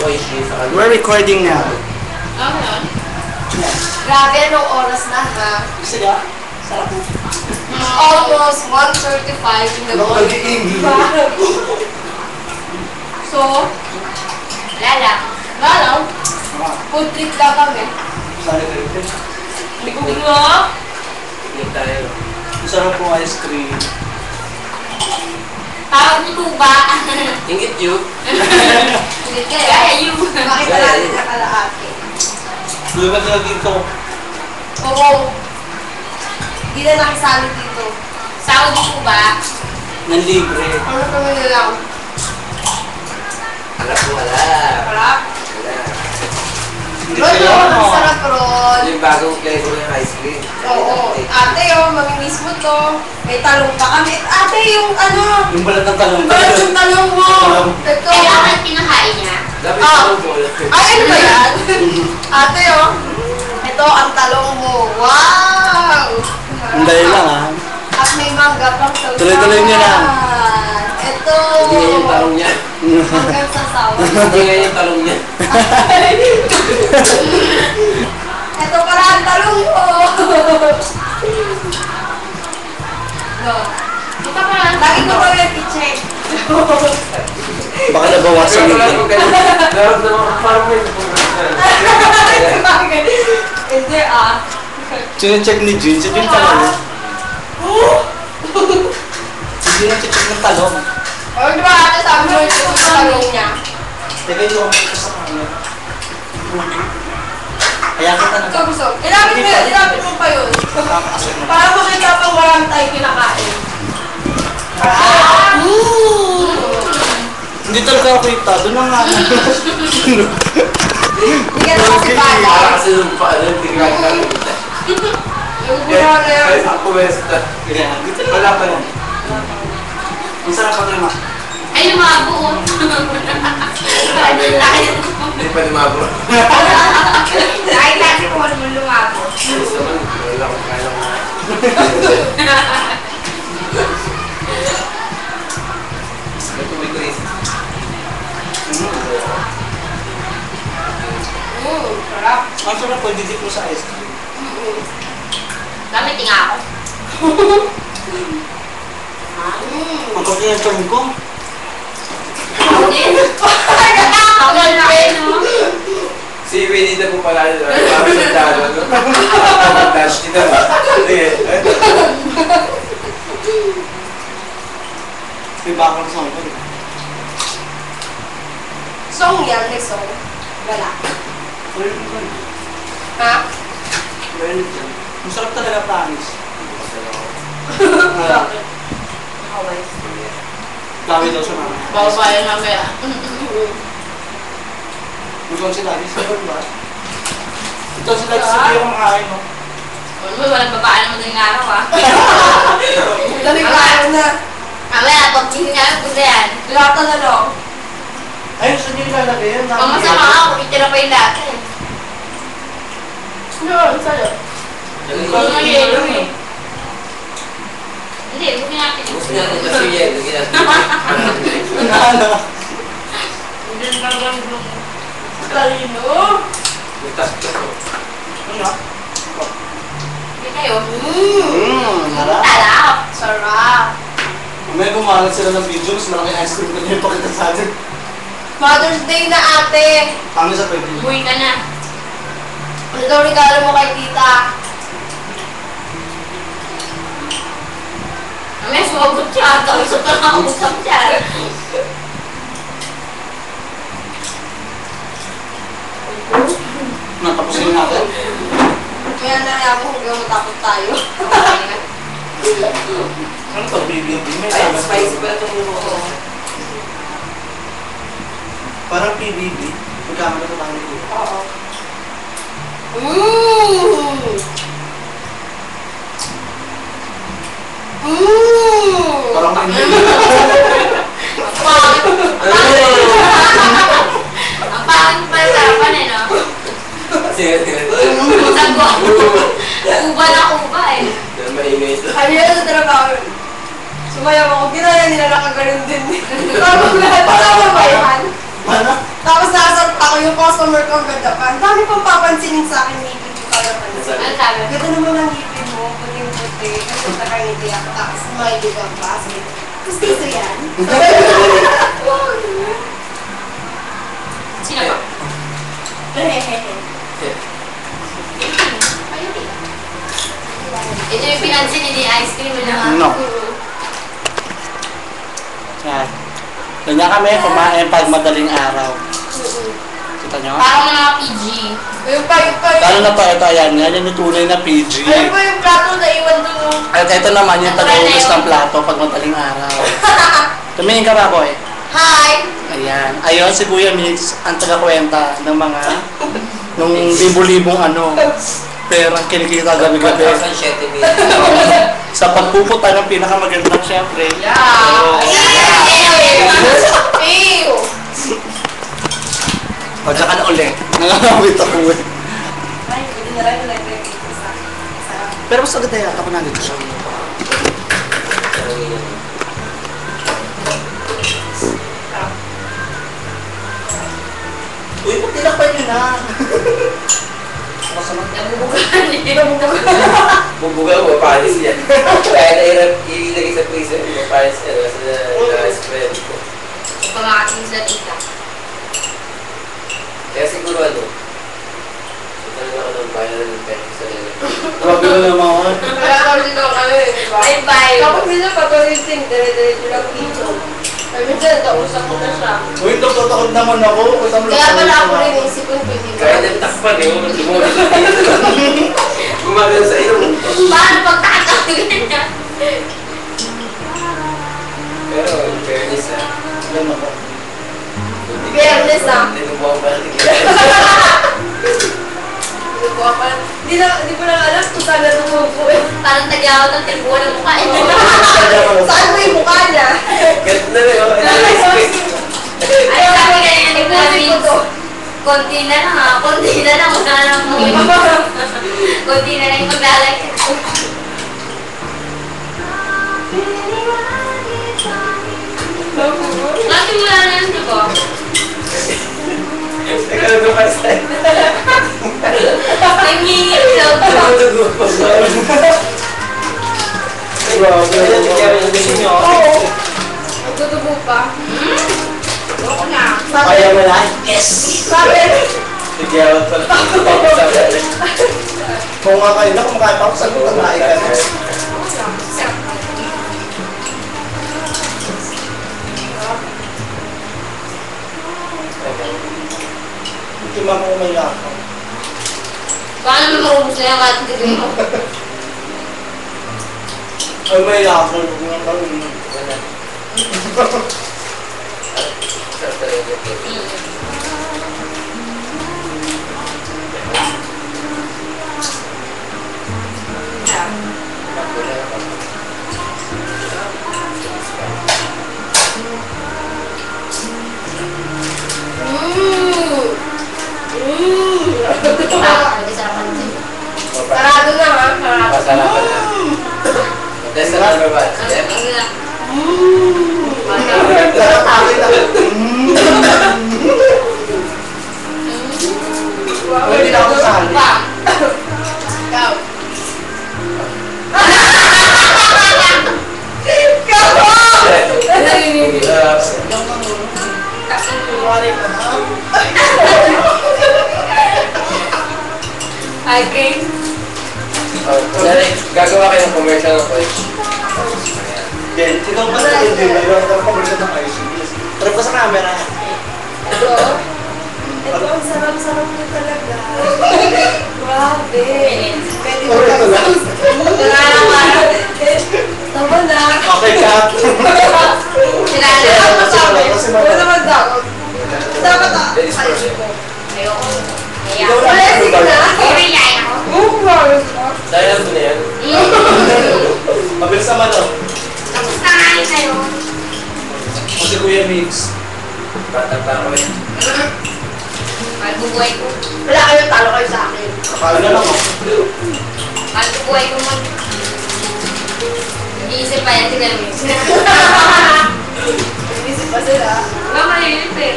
We're recording now. Okay. Grabe, anong oras na ha? Gusto niya? Sarap mo. Almost 1:35 in the morning. So, lalaw. Food trip lang kami. Sana trip. Hindi ko nga. Masarap po ice cream. Tawag mo tuba. Ingit you. Hindi kaya you. Bakit natin na kalaate? Lugat na dito. Oo. Hindi na nakisali dito. Sahod mo ba? Nang libre. Ano kami na lang? Alam ko wala. Sarap. Wala. Hindi Ron, kayo ano. sarap Ron. Yung bagong flavor ng ice cream. Oo. Ate, mamimiss mo to. May talong pa kami. Ate, yung ano, Yung balat ng talong. balat yung talong mo. Ito. Kailangan pinakain niya. Dapat Ah. yung ball. Ay, ano ba yan? Ate, ito ang talong mo. Wow! Ang dali lang ha. At may mangga pang sasawan. Tuloy-tuloy niyo na. Ito. Hindi nga yung talong niya. Manggang sasawan. Hindi nga yung talong niya. Ito pala ang talong mo. No. Ito pa lang. Lagi ko pa yung i-check. Baka nabawasan Pero nito. Dapat naman parang may Hindi Sine-check ni Jin. Si Jin talaga. Hindi na check ng talong. O, di ba ate sabi mo yung talong niya? Teka yung ito sa kanya. Kaya kita na. Ikaw gusto. Ilapit mo pa yun. Para makita pang walang tayo kinakain. Hindi talaga ako kita. Doon na nga. Hindi ka naman si Parang Bala. kasi yung paano yung tingnan ka. Yung gula na yan. Ay, ako besta. Wala pa rin. Ang sarap ang lima. Ay, lumabo. Hindi pa lumabo. Kahit natin kung ano mo lumabo. Gusto mo, wala akong kaya ko. May tubig ko rin. Sarap. Ang sarap po, didip mo sa ice cream. Gamit nga ako. Ang kapit ng turn ko. Ako na rin, no? Si Winnie na po pala yun. Parang sa dalo. Touch kita. Sige. May bakang song ko. Song yan, may song. Wala. Ha? Ang sarap talaga, promise. Bakit? Nakaway. Dami daw siya mama. Babayan mamaya. Gusto si Daddy sa ba? Ito si Daddy sa iyo kumakain, no? Ano mo, walang babaan naman ng araw, ah. Dami kain na. Mamaya, pag nga, gusto yan. Lata na lang. Ay, gusto niyo ilalagay yan. Kung masama ako, itira pa yung lahat, eh. Ano? Sa'yo? Kung ano yelo, eh. Hindi, gusto natin. Gusto niya kung kasi yan. Ano? Hindi na lang yung Talino. Butas ko. Ano? Hindi kayo. Harap. Talap. Sarap. May gumalat sila ng video, mas maraming ice cream na yung pakita sa atin. Mother's Day na ate. Kami sa pwede. Buhay ka na. Ano daw regalo mo kay tita? Mamaya, sumagot siya. Kausap ka na, kausap siya. Natapusin natin. Kaya na ako hanggang matapos tayo. Ano to, baby? May Ay, sabas spicy to. pala itong lumo ko. Parang PBB. Magkama na ito tayo dito. Oo. Mmm! Mmm! Parang hindi. Ang pangit pa yung sarapan, eh, no? Sige, sige. Sagwa. Kuba na kuba, eh. Dahil maingay ito. Ano yan sa trabaho? Sumayaw ako. Ginaya nila nakaganon din. Tapos lahat. Tama ba yan? Ano? Tapos nasa ako, yung customer ko ang ganda pa. Ang dami pang papansinin sa akin, ngipin ko kaya pansin. Ano sabi? Ganda naman ang ngipin mo, puting-puti. Kasi nakangiti ako, tapos smiley ka pa. Sabi, gusto yan? Sino ba? Ito yung pinansin ni ice cream na. No. Yan. Ganyan kami kumain pag madaling araw. Kita nyo? Parang mga PG. Yung pa. Lalo na pa ito, ayan. Yan yung tunay na PG. Ano ba yung plato na iwan doon? At ito naman yung taga-ulos ng plato pag madaling araw. Tumingin ka ba, boy? Hi! Ayan. Ayun, si Kuya Mix, ang taga-kwenta ng mga nung libo-libong perang kinikita gabi-gabi. 1,700 million. Sa pagpupunta ng pinakamagandang syempre. Ew! O, dyan ka na ulit. Nangangamit ako eh. Ay, hindi na rin nag-break sa Pero mas agad yata ako nandito siya. Uy, kung tinakpan nyo na. Masama. Nabubugan eh. Bubuga mo, panis yan. Kaya nahirap ilagay sa freezer, panis yan. Kasi na-spread ko. Pamakating sa tita. Kaya siguro ano, talaga ako ng bayan ng pera sa nila. Grabe na naman. Kaya kami dito kami, di ba? Bye-bye. Kapag minsan patulitin, dire-diretso lang dito. Ay, minsan, kausap ko na siya. Uy, takot naman ako. Kaya pala ako rin isipon ko, di ba? Kaya nagtakpan eh, lumulog sa dito. Gumagano sa iyo. Paano pagkakawin niya? Pero, in fairness ah. Alam ako. Fairness, ah. Ninubuhan pa natin. Hindi ko lang alam kung saan natumupo eh. Parang nagyawat ang tribuan ng mukha eh. Saan mo yung mukha niya? Ganito na rin, oh. Ay, sabi kanina ni Province. Konti na lang ha. Konti na lang. Wala na lang mga konti na lang yung paglalagay. Lagi mo lang yan, di ba? Nagkalagay pa sa'yo. Nangingit daw ko. Grabe. Oo. Nagtutubo pa. Oo na. Kaya mo na? Yes! Sabi, Nagyawat pa natin. Kung nga kayo na, kumakain pa ako sa lutang na ka na. Hindi mo ako umayak ako. Paano mo maubos na yung ating tigay mo? Ay, umayak ako. Huwag nga kami. Sarap talaga yung sarado na ha. Sarado. Masarapan na. Test na number 1. Step. Sarap akin na. Hindi na ako sali. Ikaw. Okay. Gagawa kayo ng commercial ng college. Then, ikaw ba sa hindi ba? Ikaw ang pag-ulit ng IC. Trip ka sa camera. Ito. Ito ang sarap-sarap niya talaga. Grabe. Pwede mo Ito na. Tama na. Okay, cut. Sinala Ano ako. sabi? Wala naman dapat. Dapat That is perfect. Ayoko. Ikaw Kaya. lang. Sige na. Sorry, yaya ko. Dahil ano na yan? Mabilis naman oh. Tapos na nga yun sa'yo. O si Kuya Mix. Bata pa ako eh. Mahal ko buhay ko. Wala kayo, talo kayo sa akin. Akala na lang ako. Mahal ko buhay ko mag... Nag-iisip pa yan si Galwin. Isip pa sila. Wala malilit eh.